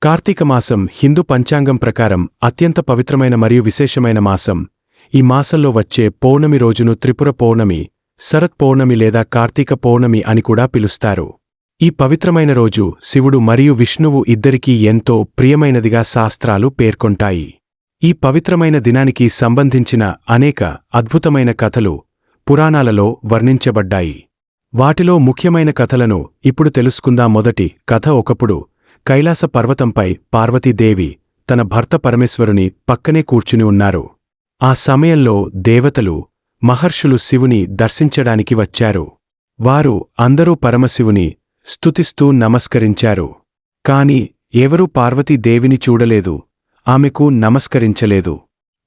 కార్తీక మాసం హిందూ పంచాంగం ప్రకారం అత్యంత పవిత్రమైన మరియు విశేషమైన మాసం. ఈ మాసంలో వచ్చే పౌర్ణమి రోజును త్రిపుర పౌర్ణమి, శరత్ పౌర్ణమి లేదా కార్తీక పౌర్ణమి అని కూడా పిలుస్తారు. ఈ పవిత్రమైన రోజు శివుడు మరియు విష్ణువు ఇద్దరికీ ఎంతో ప్రియమైనదిగా శాస్త్రాలు పేర్కొంటాయి. ఈ పవిత్రమైన దినానికి సంబంధించిన అనేక అద్భుతమైన కథలు పురాణాలలో వర్ణించబడ్డాయి. వాటిలో ముఖ్యమైన కథలను ఇప్పుడు తెలుసుకుందాం. మొదటి కథ. ఒకప్పుడు కైలాస పర్వతంపై పార్వతీదేవి తన భర్త పరమేశ్వరుని పక్కనే కూర్చుని ఉన్నారు. ఆ సమయంలో దేవతలు, మహర్షులు శివుని దర్శించడానికి వచ్చారు. వారు అందరూ పరమశివుని స్తుతిస్తూ నమస్కరించారు. కాని ఎవరూ పార్వతీదేవిని చూడలేదు, ఆమెకు నమస్కరించలేదు.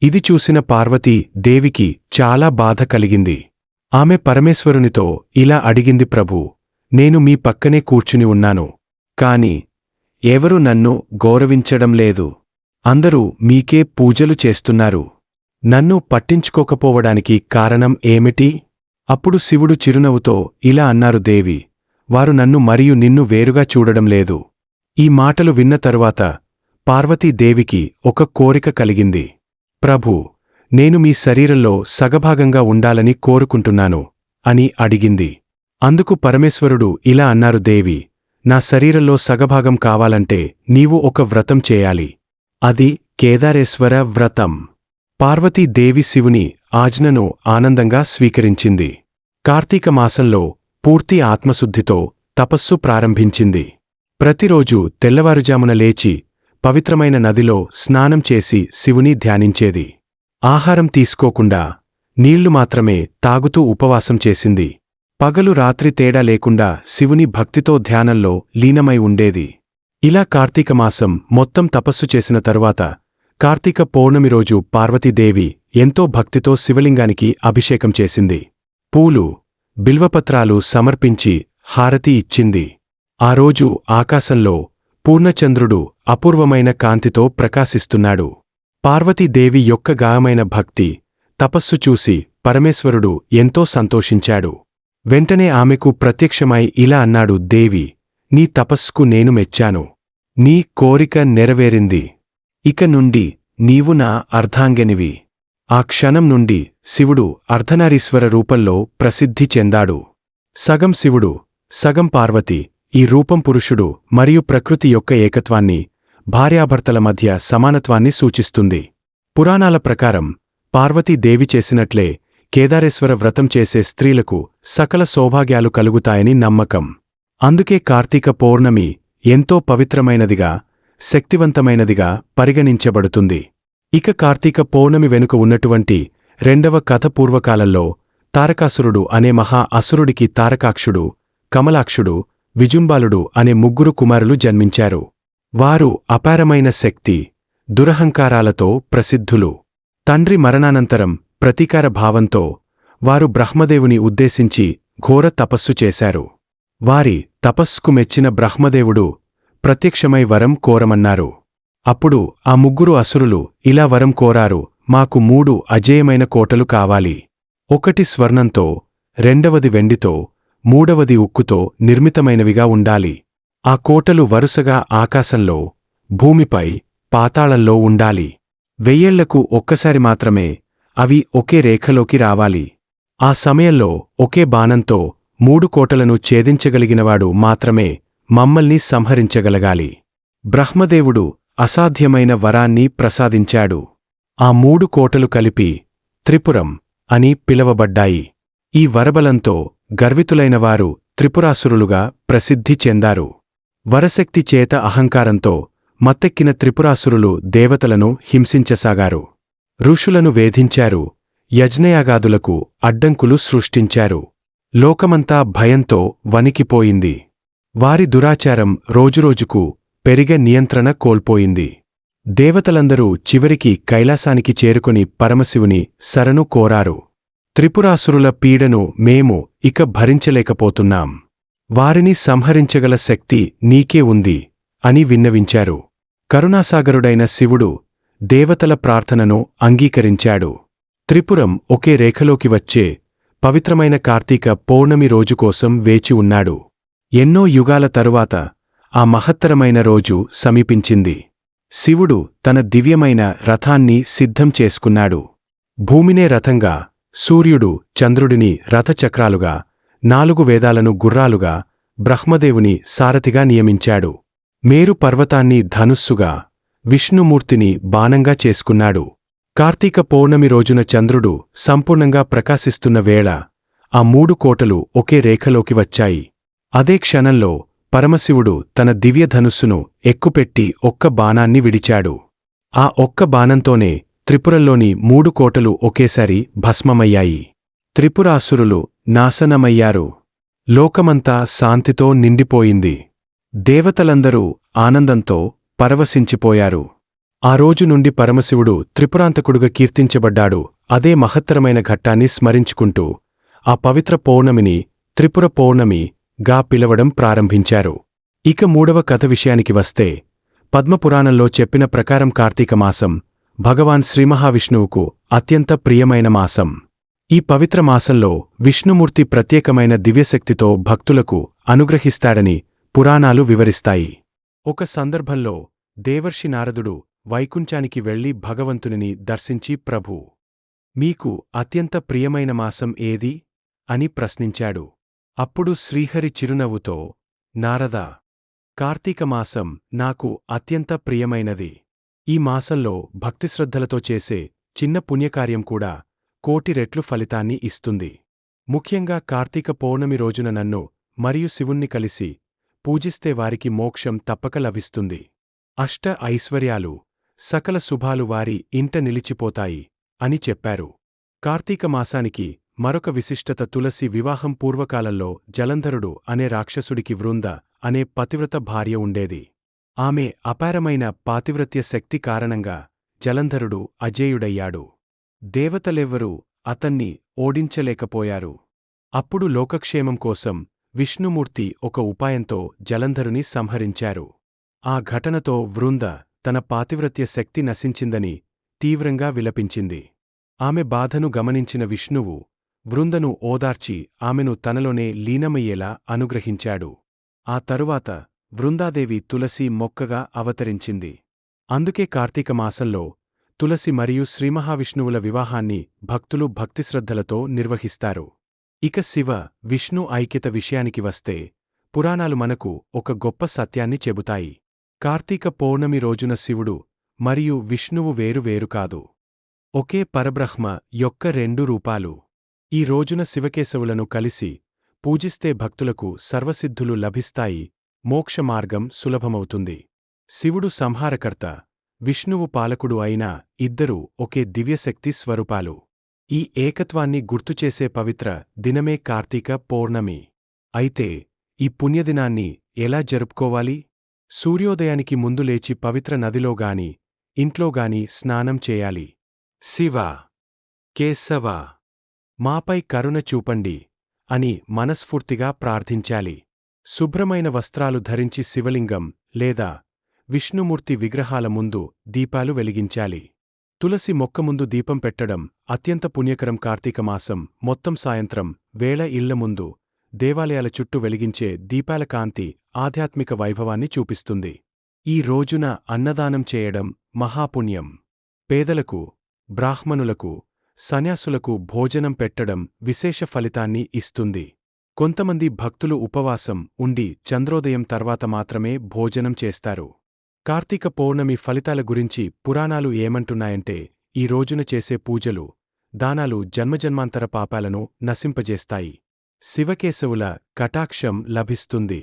ఇది చూసిన పార్వతీ దేవికి చాలా బాధ కలిగింది. ఆమె పరమేశ్వరునితో ఇలా అడిగింది: ప్రభూ, నేను మీ పక్కనే కూర్చుని ఉన్నాను, కాని ఎవరు నన్ను గౌరవించడం లేదు. అందరూ మీకే పూజలు చేస్తున్నారు. నన్ను పట్టించుకోకపోవడానికి కారణం ఏమిటి? అప్పుడు శివుడు చిరునవ్వుతో ఇలా అన్నారు: దేవి, వారు నన్ను మరియు నిన్ను వేరుగా చూడడం లేదు. ఈ మాటలు విన్న తరువాత పార్వతీదేవికి ఒక కోరిక కలిగింది. ప్రభూ, నేను మీ శరీరంలో సగభాగంగా ఉండాలని కోరుకుంటున్నాను అని అడిగింది. అందుకు పరమేశ్వరుడు ఇలా అన్నారు: దేవి, నా శరీరంలో సగభాగం కావాలంటే నీవు ఒక వ్రతం చేయాలి. అది కేదారేశ్వర వ్రతం. పార్వతీదేవి శివుని ఆజ్ఞను ఆనందంగా స్వీకరించింది. కార్తీక మాసంలో పూర్తి ఆత్మశుద్ధితో తపస్సు ప్రారంభించింది. ప్రతిరోజూ తెల్లవారుజామున లేచి పవిత్రమైన నదిలో స్నానం చేసి శివుని ధ్యానించేది. ఆహారం తీసుకోకుండా నీళ్లు మాత్రమే తాగుతూ ఉపవాసం చేసింది. పగలు రాత్రి తేడా లేకుండా శివుని భక్తితో ధ్యానంలో లీనమై ఉండేది. ఇలా కార్తీక మాసం మొత్తం తపస్సు చేసిన తరువాత కార్తీక పౌర్ణమి రోజు పార్వతీదేవి ఎంతో భక్తితో శివలింగానికి అభిషేకం చేసింది. పూలు, బిల్వపత్రాలు సమర్పించి హారతి ఇచ్చింది. ఆ రోజు ఆకాశంలో పూర్ణచంద్రుడు అపూర్వమైన కాంతితో ప్రకాశిస్తున్నాడు. పార్వతీదేవి యొక్క గాయమైన భక్తి, తపస్సు చూసి పరమేశ్వరుడు ఎంతో సంతోషించాడు. వెంటనే ఆమెకు ప్రత్యక్షమై ఇలా అన్నాడు: దేవి, నీ తపస్సుకు నేను మెచ్చాను. నీ కోరిక నెరవేరింది. ఇక నుండి నీవు నా అర్ధాంగినివి. ఆ క్షణం నుండి శివుడు అర్ధనారీశ్వర రూపంలో ప్రసిద్ధి చెందాడు. సగం శివుడు, సగం పార్వతి. ఈ రూపం పురుషుడు మరియు ప్రకృతి యొక్క ఏకత్వాన్ని, భార్యాభర్తల మధ్య సమానత్వాన్ని సూచిస్తుంది. పురాణాల ప్రకారం పార్వతీదేవి చేసినట్లే కేదారేశ్వర వ్రతం చేసే స్త్రీలకు సకల సౌభాగ్యాలు కలుగుతాయని నమ్మకం. అందుకే కార్తీక పౌర్ణమి ఎంతో పవిత్రమైనదిగా, శక్తివంతమైనదిగా పరిగణించబడుతుంది. ఇక కార్తీక పౌర్ణమి వెనుక ఉన్నటువంటి రెండవ కథ. పూర్వకాలంలో తారకాసురుడు అనే మహా అసురుడికి తారకాక్షుడు, కమలాక్షుడు, విజుంబాలుడు అనే ముగ్గురు కుమారులు జన్మించారు. వారు అపారమైన శక్తి, దురహంకారాలతో ప్రసిద్ధులు. తండ్రి మరణానంతరం ప్రతీకార భావంతో వారు బ్రహ్మదేవుని ఉద్దేశించి ఘోర తపస్సు చేశారు. వారి తపస్సుకు మెచ్చిన బ్రహ్మదేవుడు ప్రత్యక్షమై వరం కోరమన్నారు. అప్పుడు ఆ ముగ్గురు అసురులు ఇలా వరం కోరారు: మాకు 3 అజేయమైన కోటలు కావాలి. ఒకటి స్వర్ణంతో, రెండవది వెండితో, మూడవది ఉక్కుతో నిర్మితమైనవిగా ఉండాలి. ఆ కోటలు వరుసగా ఆకాశంలో, భూమిపై, పాతాళంలో ఉండాలి. 1000 ఏళ్లకు ఒక్కసారి మాత్రమే అవి ఒకే రేఖలోకి రావాలి. ఆ సమయంలో ఒకే బాణంతో 3 కోటలను ఛేదించగలిగినవాడు మాత్రమే మమ్మల్ని సంహరించగలగాలి. బ్రహ్మదేవుడు అసాధ్యమైన వరాన్ని ప్రసాదించాడు. ఆ 3 కోటలు కలిపి త్రిపురం అని పిలవబడ్డాయి. ఈ వరబలంతో గర్వితులైనవారు త్రిపురాసురులుగా ప్రసిద్ధి చెందారు. వరశక్తి చేత అహంకారంతో మత్తెక్కిన త్రిపురాసురులు దేవతలను హింసించసాగారు. ఋషులను వేధించారు. యజ్ఞయాగాదులకు అడ్డంకులు సృష్టించారు. లోకమంతా భయంతో వణికిపోయింది. వారి దురాచారం రోజురోజుకు పెరిగే నియంత్రణ కోల్పోయింది. దేవతలందరూ చివరికి కైలాసానికి చేరుకుని పరమశివుని శరణు కోరారు. త్రిపురాసురుల పీడను మేము ఇక భరించలేకపోతున్నాం. వారిని సంహరించగల శక్తి నీకే ఉంది అని విన్నవించారు. కరుణాసాగరుడైన శివుడు దేవతల ప్రార్థనను అంగీకరించాడు. త్రిపురం ఒకే రేఖలోకి వచ్చే పవిత్రమైన కార్తీక పౌర్ణమి రోజు కోసం వేచి ఉన్నాడు. ఎన్నో యుగాల తరువాత ఆ మహత్తరమైన రోజు సమీపించింది. శివుడు తన దివ్యమైన రథాన్ని సిద్ధం చేసుకున్నాడు. భూమినే రథంగా, సూర్యుడు చంద్రుడిని రథచక్రాలుగా, 4 వేదాలను గుర్రాలుగా, బ్రహ్మదేవుని సారథిగా నియమించాడు. మేరు పర్వతాన్ని ధనుస్సుగా, విష్ణుమూర్తిని బాణంగా చేసుకున్నాడు. కార్తీక పౌర్ణమి రోజున చంద్రుడు సంపూర్ణంగా ప్రకాశిస్తున్న వేళ ఆ 3 కోటలు ఒకే రేఖలోకి వచ్చాయి. అదే క్షణంలో పరమశివుడు తన దివ్యధనుస్సును ఎక్కుపెట్టి ఒక్క బాణాన్ని విడిచాడు. ఆ ఒక్క బాణంతోనే త్రిపురల్లోని 3 కోటలు ఒకేసారి భస్మమయ్యాయి. త్రిపురాసురులు నాశనమయ్యారు. లోకమంతా శాంతితో నిండిపోయింది. దేవతలందరూ ఆనందంతో పరవశించిపోయారు. ఆ రోజు నుండి పరమశివుడు త్రిపురాంతకుడుగా కీర్తించబడ్డాడు. అదే మహత్తరమైన ఘట్టాన్ని స్మరించుకుంటూ ఆ పవిత్ర పౌర్ణమిని త్రిపుర పౌర్ణమి గా పిలవడం ప్రారంభించారు. ఇక 3వ కథ విషయానికి వస్తే, పద్మపురాణంలో చెప్పిన ప్రకారం కార్తీక మాసం భగవాన్ శ్రీమహావిష్ణువుకు అత్యంత ప్రియమైన మాసం. ఈ పవిత్ర మాసంలో విష్ణుమూర్తి ప్రత్యేకమైన దివ్యశక్తితో భక్తులకు అనుగ్రహిస్తాడని పురాణాలు వివరిస్తాయి. ఒక సందర్భంలో దేవర్షి నారదుడు వైకుంఠానికి వెళ్లి భగవంతునిని దర్శించి ప్రభూ, మీకు అత్యంత ప్రియమైన మాసం ఏది అని ప్రశ్నించాడు. అప్పుడు శ్రీహరి చిరునవ్వుతో, నారదా, కార్తీక మాసం నాకు అత్యంత ప్రియమైనది. ఈ మాసంలో భక్తిశ్రద్ధలతో చేసే చిన్న పుణ్యకార్యం కూడా కోటి రెట్లు ఫలితాన్ని ఇస్తుంది. ముఖ్యంగా కార్తీక పౌర్ణమి రోజున నన్ను మరియు శివుణ్ణి కలిసి పూజిస్తే వారికి మోక్షం తప్పక లభిస్తుంది. అష్ట ఐశ్వర్యాలు, సకల శుభాలు వారి ఇంట నిలిచిపోతాయి అని చెప్పారు. కార్తీక మాసానికి మరొక విశిష్టత. తులసి వివాహం పూర్వకాలంలో జలంధరుడు అనే రాక్షసుడికి వృంద అనే పతివ్రత భార్య ఉండేది. ఆమె అపారమైన పాతివ్రత్య శక్తి కారణంగా జలంధరుడు అజేయుడయ్యాడు. దేవతలెవ్వరూ అతన్ని ఓడించలేకపోయారు. అప్పుడు లోకక్షేమం కోసం విష్ణుమూర్తి ఒక ఉపాయంతో జలంధరుని సంహరించారు. ఆ ఘటనతో వృంద తన పాతివ్రత్య శక్తి నశించిందని తీవ్రంగా విలపించింది. ఆమె బాధను గమనించిన విష్ణువు వృందను ఓదార్చి ఆమెను తనలోనే లీనమయ్యేలా అనుగ్రహించాడు. ఆ తరువాత వృందాదేవి తులసి మొక్కగా అవతరించింది. అందుకే కార్తీక మాసంలో తులసి మరియు శ్రీమహావిష్ణువుల వివాహాన్ని భక్తులు భక్తిశ్రద్ధలతో నిర్వహిస్తారు. ఇక శివ విష్ణు ఐక్యత విషయానికి వస్తే, పురాణాలు మనకు ఒక గొప్ప సత్యాన్ని చెబుతాయి. కార్తీక పౌర్ణమి రోజున శివుడు మరియు విష్ణువు వేరు కాదు, ఒకే పరబ్రహ్మ యొక్క 2 రూపాలు. ఈ రోజున శివకేశవులను కలిసి పూజిస్తే భక్తులకు సర్వసిద్ధులు లభిస్తాయి, మోక్షమార్గం సులభమవుతుంది. శివుడు సంహారకర్త, విష్ణువు పాలకుడు అయినా ఇద్దరూ ఒకే దివ్యశక్తి స్వరూపాలు. ఈ ఏకత్వాన్ని గుర్తుచేసే పవిత్ర దినమే కార్తీక పౌర్ణమి. అయితే ఈ పుణ్యదినాన్ని ఎలా జరుపుకోవాలి? సూర్యోదయానికి ముందు లేచి పవిత్ర నదిలోగాని ఇంట్లోగాని స్నానం చేయాలి. శివ, కేశవ, మాపై కరుణ చూపండి అని మనస్ఫూర్తిగా ప్రార్థించాలి. శుభ్రమైన వస్త్రాలు ధరించి శివలింగం లేదా విష్ణుమూర్తి విగ్రహాల ముందు దీపాలు వెలిగించాలి. తులసి మొక్క ముందు దీపం పెట్టడం అత్యంత పుణ్యకరం. కార్తీక మాసం మొత్తం సాయంత్రం వేళ ఇళ్ల ముందు, దేవాలయాల చుట్టూ వెలిగించే దీపాల కాంతి ఆధ్యాత్మిక వైభవాన్ని చూపిస్తుంది. ఈ రోజున అన్నదానం చేయడం మహాపుణ్యం. పేదలకు, బ్రాహ్మణులకు, సన్యాసులకు భోజనం పెట్టడం విశేష ఫలితాన్ని ఇస్తుంది. కొంతమంది భక్తులు ఉపవాసం ఉండి చంద్రోదయం తర్వాత మాత్రమే భోజనం చేస్తారు. కార్తీక పౌర్ణమి ఫలితాల గురించి పురాణాలు ఏమంటున్నాయంటే, ఈ రోజున చేసే పూజలు, దానాలు జన్మజన్మాంతర పాపాలను నశింపజేస్తాయి. శివకేశవుల కటాక్షం లభిస్తుంది.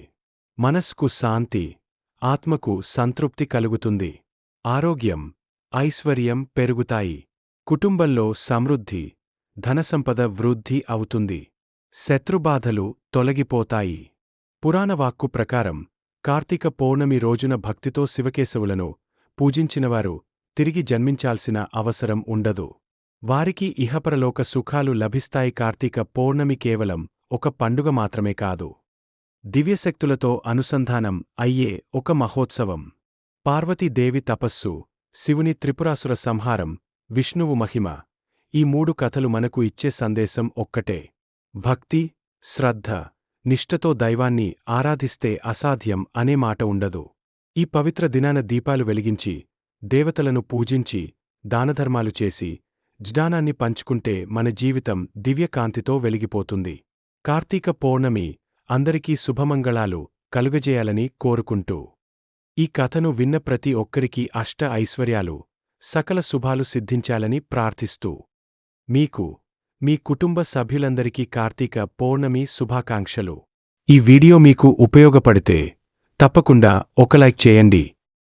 మనస్కు శాంతి, ఆత్మకు సంతృప్తి కలుగుతుంది. ఆరోగ్యం, ఐశ్వర్యం పెరుగుతాయి. కుటుంబంలో సమృద్ధి, ధనసంపద వృద్ధి అవుతుంది. శత్రుబాధలు తొలగిపోతాయి. పురాణవాక్కు ప్రకారం కార్తీక పౌర్ణమి రోజున భక్తితో శివకేశవులను పూజించినవారు తిరిగి జన్మించాల్సిన అవసరం ఉండదు. వారికి ఇహపరలోక సుఖాలు లభిస్తాయి. కార్తీక పౌర్ణమి కేవలం ఒక పండుగ మాత్రమే కాదు, దివ్యశక్తులతో అనుసంధానం అయ్యే ఒక మహోత్సవం. పార్వతీదేవి తపస్సు, శివుని త్రిపురాసుర సంహారం, విష్ణువు మహిమ, ఈ 3 కథలు మనకు ఇచ్చే సందేశం ఒక్కటే: భక్తి, శ్రద్ధ, నిష్ఠతో దైవాన్ని ఆరాధిస్తే అసాధ్యం అనే మాట ఉండదు. ఈ పవిత్ర దినాన దీపాలు వెలిగించి, దేవతలను పూజించి, దానధర్మాలు చేసి, జ్ఞానాన్ని పంచుకుంటే మన జీవితం దివ్యకాంతితో వెలిగిపోతుంది. కార్తీక పౌర్ణమి అందరికీ శుభమంగళాలు కలుగజేయాలని కోరుకుంటూ ఈ కథను విన్న ప్రతి ఒక్కరికీ అష్ట ఐశ్వర్యాలు, సకల శుభాలు సిద్ధించాలని ప్రార్థిస్తూ మీకు, మీ కుటుంబ సభ్యులందరికీ కార్తీక పౌర్ణమి శుభాకాంక్షలు. ఈ వీడియో మీకు ఉపయోగపడితే తప్పకుండా ఒక లైక్ చేయండి.